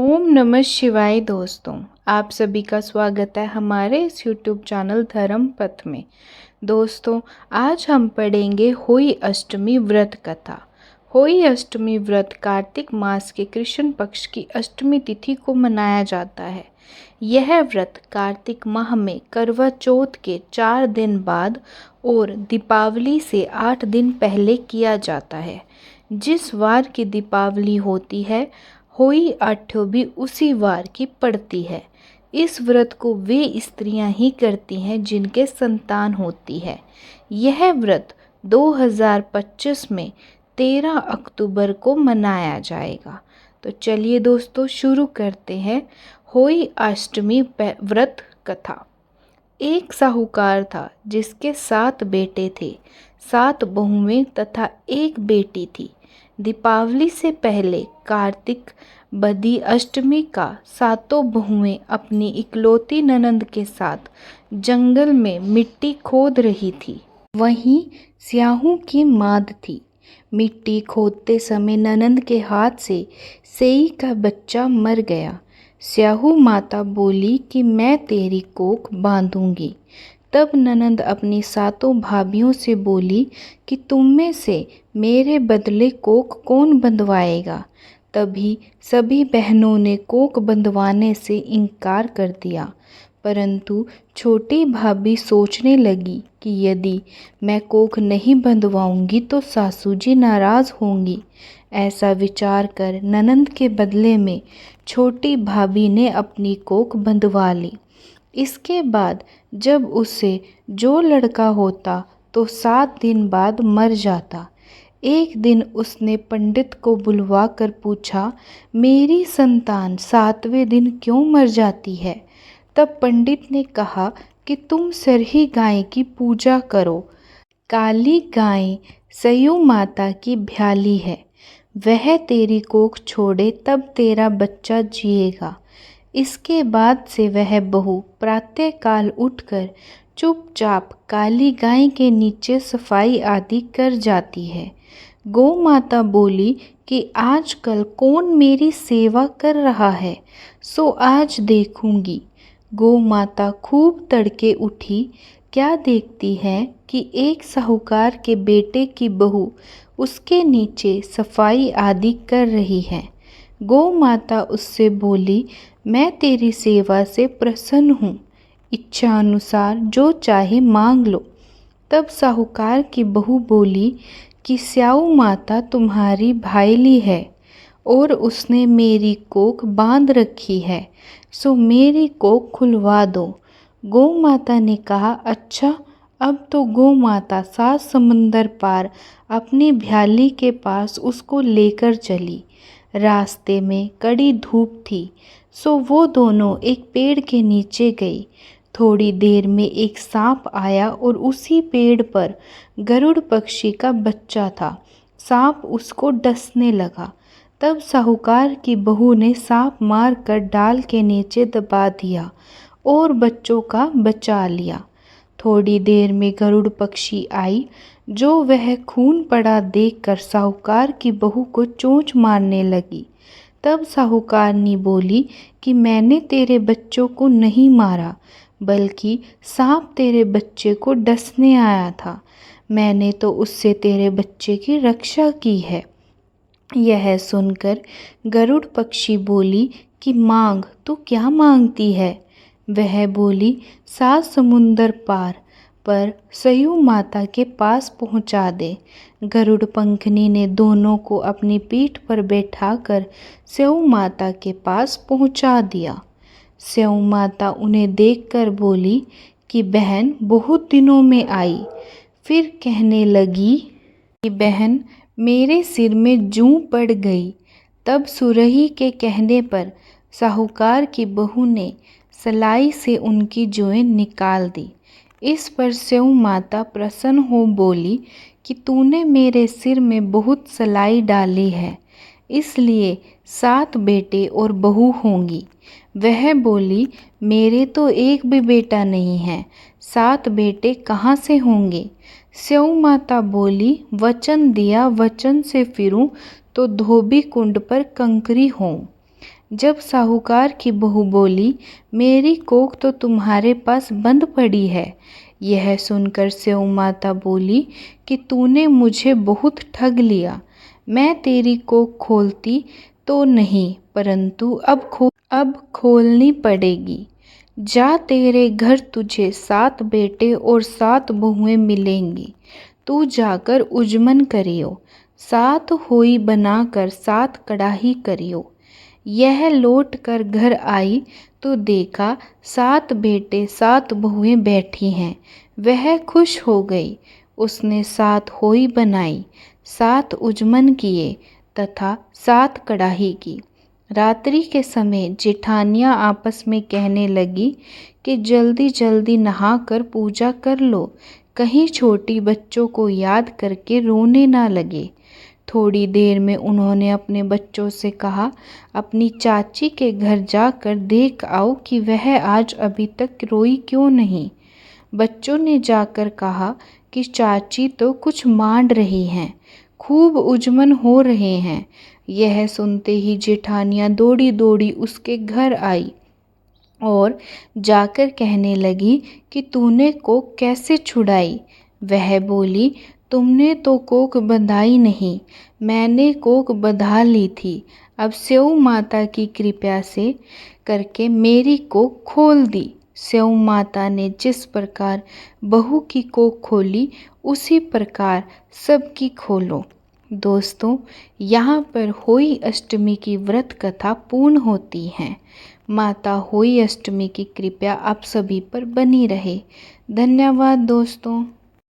ओम नमः शिवाय दोस्तों, आप सभी का स्वागत है हमारे इस यूट्यूब चैनल धर्म पथ में। दोस्तों, आज हम पढ़ेंगे होई अष्टमी व्रत कथा। होई अष्टमी व्रत कार्तिक मास के कृष्ण पक्ष की अष्टमी तिथि को मनाया जाता है। यह व्रत कार्तिक माह में करवा चौथ के 4 दिन बाद और दीपावली से 8 दिन पहले किया जाता है। जिस वार की दीपावली होती है, होई आठ्यों भी उसी वार की पड़ती है। इस व्रत को वे स्त्रियां ही करती हैं जिनके संतान होती है। यह व्रत 2025 में 13 अक्टूबर को मनाया जाएगा। तो चलिए दोस्तों, शुरू करते हैं होई अष्टमी व्रत कथा। एक साहूकार था जिसके 7 बेटे थे, 7 बहुएं तथा एक बेटी थी। दीपावली से पहले कार्तिक बदी अष्टमी का 7 बहुएं अपनी इकलौती ननंद के साथ जंगल में मिट्टी खोद रही थी। वहीं स्याहू की माद थी। मिट्टी खोदते समय ननंद के हाथ से सेई का बच्चा मर गया। स्याहू माता बोली कि मैं तेरी कोख बांधूंगी। तब ननंद अपनी 7 भाभियों से बोली कि तुम में से मेरे बदले कोख कौन बंधवाएगा। तभी सभी बहनों ने कोख बंधवाने से इनकार कर दिया, परंतु छोटी भाभी सोचने लगी कि यदि मैं कोख नहीं बंधवाऊंगी तो सासू जी नाराज होंगी। ऐसा विचार कर ननंद के बदले में छोटी भाभी ने अपनी कोख बंधवा ली। इसके बाद जब उसे जो लड़का होता तो 7 दिन बाद मर जाता। एक दिन उसने पंडित को बुलवा कर पूछा, मेरी संतान 7वें दिन क्यों मर जाती है। तब पंडित ने कहा कि तुम सरही गाय की पूजा करो। काली गाय सयू माता की भ्याली है, वह तेरी कोख छोड़े तब तेरा बच्चा जिएगा। इसके बाद से वह बहू प्रातःकाल उठकर चुपचाप काली गाय के नीचे सफाई आदि कर जाती है। गौ माता बोली कि आजकल कौन मेरी सेवा कर रहा है, सो आज देखूंगी। गौ माता खूब तड़के उठी। क्या देखती है कि एक साहूकार के बेटे की बहू उसके नीचे सफाई आदि कर रही है। गौ माता उससे बोली, मैं तेरी सेवा से प्रसन्न हूँ, इच्छा अनुसार जो चाहे मांग लो। तब साहूकार की बहू बोली कि स्याऊ माता तुम्हारी भाईली है और उसने मेरी कोख बांध रखी है, सो मेरी कोख खुलवा दो। गौ माता ने कहा, अच्छा। अब तो गौ माता 7 समंदर पार अपनी भ्याली के पास उसको लेकर चली। रास्ते में कड़ी धूप थी, सो वो दोनों एक पेड़ के नीचे गई। थोड़ी देर में एक सांप आया और उसी पेड़ पर गरुड़ पक्षी का बच्चा था। सांप उसको डसने लगा। तब साहूकार की बहू ने सांप मारकर डाल के नीचे दबा दिया और बच्चों का बचा लिया। थोड़ी देर में गरुड़ पक्षी आई, जो वह खून पड़ा देखकर साहूकार की बहू को चोंच मारने लगी। तब साहूकारनी बोली कि मैंने तेरे बच्चों को नहीं मारा, बल्कि सांप तेरे बच्चे को डसने आया था। मैंने तो उससे तेरे बच्चे की रक्षा की है। यह सुनकर गरुड़ पक्षी बोली कि मांग, तू क्या मांगती है। वह बोली, 7 समुंदर पार पर सयू माता के पास पहुंचा दे। गरुड़ पंखनी ने दोनों को अपनी पीठ पर बैठाकर सयू माता के पास पहुंचा दिया। सयू माता उन्हें देखकर बोली कि बहन बहुत दिनों में आई। फिर कहने लगी कि बहन मेरे सिर में जूं पड़ गई। तब सुरही के कहने पर साहूकार की बहू ने सलाई से उनकी जुएं निकाल दी। इस पर सयू माता प्रसन्न हो बोली कि तूने मेरे सिर में बहुत सलाई डाली है, इसलिए 7 बेटे और बहू होंगी। वह बोली, मेरे तो एक भी बेटा नहीं है, 7 बेटे कहाँ से होंगे। सयू माता बोली, वचन दिया, वचन से फिरूं तो धोबी कुंड पर कंकरी होऊं। जब साहूकार की बहू बोली, मेरी कोख तो तुम्हारे पास बंद पड़ी है। यह सुनकर स्यौ माता बोली कि तूने मुझे बहुत ठग लिया। मैं तेरी कोख खोलती तो नहीं, परंतु अब खोलनी पड़ेगी। जा, तेरे घर तुझे 7 बेटे और 7 बहुएं मिलेंगी। तू जाकर उजमन करियो, 7 होई बनाकर 7 कड़ाही करियो। यह लौट कर घर आई तो देखा 7 बेटे 7 बहुएं बैठी हैं। वह खुश हो गई। उसने 7 होई बनाई, 7 उजमन किए तथा 7 कड़ाही की। रात्रि के समय जेठानियाँ आपस में कहने लगी कि जल्दी जल्दी नहाकर पूजा कर लो, कहीं छोटी बच्चों को याद करके रोने ना लगे। थोड़ी देर में उन्होंने अपने बच्चों से कहा, अपनी चाची के घर जाकर देख आओ कि वह आज अभी तक रोई क्यों नहीं। बच्चों ने जाकर कहा कि चाची तो कुछ मांड रही हैं, खूब उजमन हो रहे हैं। यह सुनते ही जेठानियाँ दौड़ी दौड़ी उसके घर आई और जाकर कहने लगी कि तूने कोख कैसे छुड़ाई। वह बोली, तुमने तो कोख बंधाई नहीं, मैंने कोख बंधा ली थी। अब स्यौ माता की कृपा से करके मेरी कोख खोल दी। स्यौ माता ने जिस प्रकार बहू की कोख खोली, उसी प्रकार सबकी खोलो। दोस्तों, यहाँ पर होई अष्टमी की व्रत कथा पूर्ण होती है। माता होई अष्टमी की कृपा आप सभी पर बनी रहे। धन्यवाद दोस्तों।